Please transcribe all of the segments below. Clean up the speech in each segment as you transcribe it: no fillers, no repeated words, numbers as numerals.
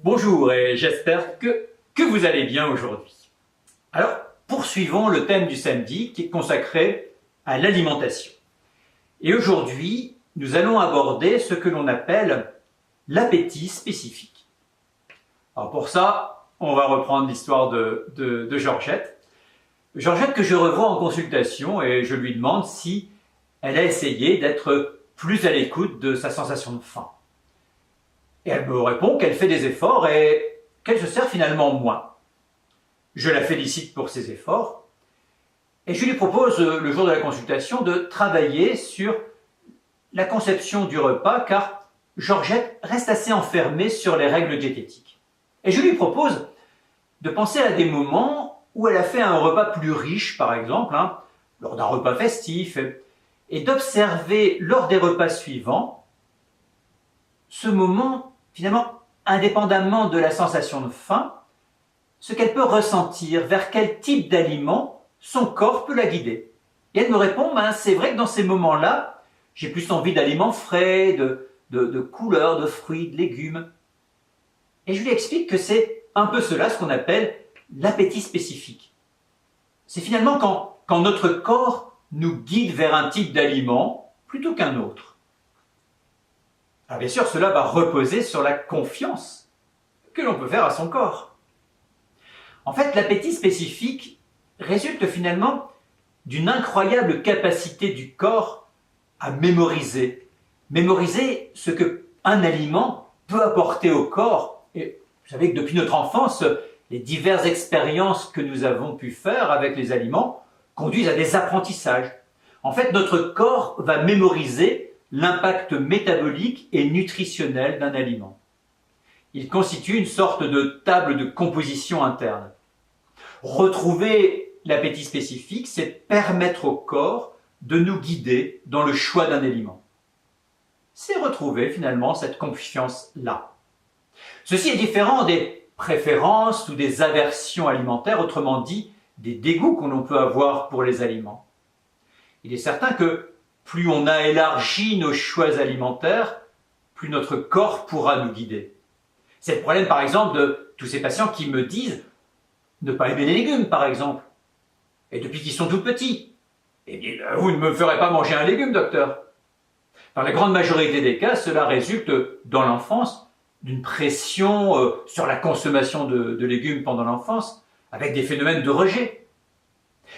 Bonjour et j'espère que vous allez bien aujourd'hui. Alors, poursuivons le thème du samedi qui est consacré à l'alimentation. Et aujourd'hui, nous allons aborder ce que l'on appelle l'appétit spécifique. Alors pour ça, on va reprendre l'histoire de Georgette. Georgette que je revois en consultation et je lui demande si elle a essayé d'être plus à l'écoute de sa sensation de faim. Et elle me répond qu'elle fait des efforts et qu'elle se sert finalement moins. Je la félicite pour ses efforts et je lui propose le jour de la consultation de travailler sur la conception du repas car Georgette reste assez enfermée sur les règles diététiques. Et je lui propose de penser à des moments où elle a fait un repas plus riche par exemple, lors d'un repas festif, et d'observer lors des repas suivants ce moment, finalement, indépendamment de la sensation de faim, ce qu'elle peut ressentir, vers quel type d'aliment son corps peut la guider. Et elle me répond, c'est vrai que dans ces moments-là, j'ai plus envie d'aliments frais, de couleurs, de fruits, de légumes. Et je lui explique que c'est un peu cela, ce qu'on appelle l'appétit spécifique. C'est finalement quand notre corps nous guide vers un type d'aliment plutôt qu'un autre. Alors bien sûr, cela va reposer sur la confiance que l'on peut faire à son corps. En fait, l'appétit spécifique résulte finalement d'une incroyable capacité du corps à mémoriser. Mémoriser ce qu'un aliment peut apporter au corps. Et vous savez que depuis notre enfance, les diverses expériences que nous avons pu faire avec les aliments conduisent à des apprentissages. En fait, notre corps va mémoriser l'impact métabolique et nutritionnel d'un aliment. Il constitue une sorte de table de composition interne. Retrouver l'appétit spécifique, c'est permettre au corps de nous guider dans le choix d'un aliment. C'est retrouver finalement cette confiance-là. Ceci est différent des préférences ou des aversions alimentaires, autrement dit, des dégoûts que l'on peut avoir pour les aliments. Il est certain que plus on a élargi nos choix alimentaires, plus notre corps pourra nous guider. C'est le problème, par exemple, de tous ces patients qui me disent ne pas aimer les légumes, par exemple. Et depuis qu'ils sont tout petits. Eh bien, vous ne me ferez pas manger un légume, docteur. Dans la grande majorité des cas, cela résulte, dans l'enfance, d'une pression sur la consommation de légumes pendant l'enfance, avec des phénomènes de rejet.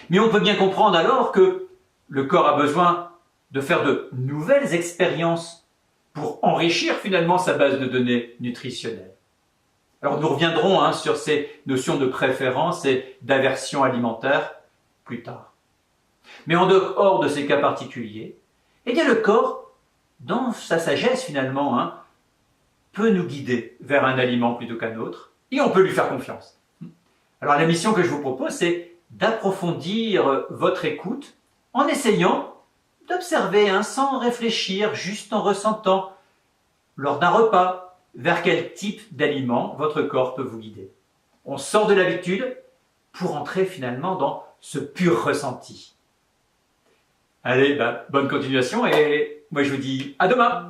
Mais on peut bien comprendre alors que le corps a besoin de faire de nouvelles expériences pour enrichir finalement sa base de données nutritionnelles. Alors nous reviendrons sur ces notions de préférence et d'aversion alimentaire plus tard. Mais en dehors de ces cas particuliers, eh bien le corps, dans sa sagesse finalement, peut nous guider vers un aliment plutôt qu'un autre, et on peut lui faire confiance. Alors la mission que je vous propose, c'est d'approfondir votre écoute en essayant d'observer sans réfléchir, juste en ressentant, lors d'un repas, vers quel type d'aliment votre corps peut vous guider. On sort de l'habitude pour entrer finalement dans ce pur ressenti. Allez, bonne continuation et moi je vous dis à demain.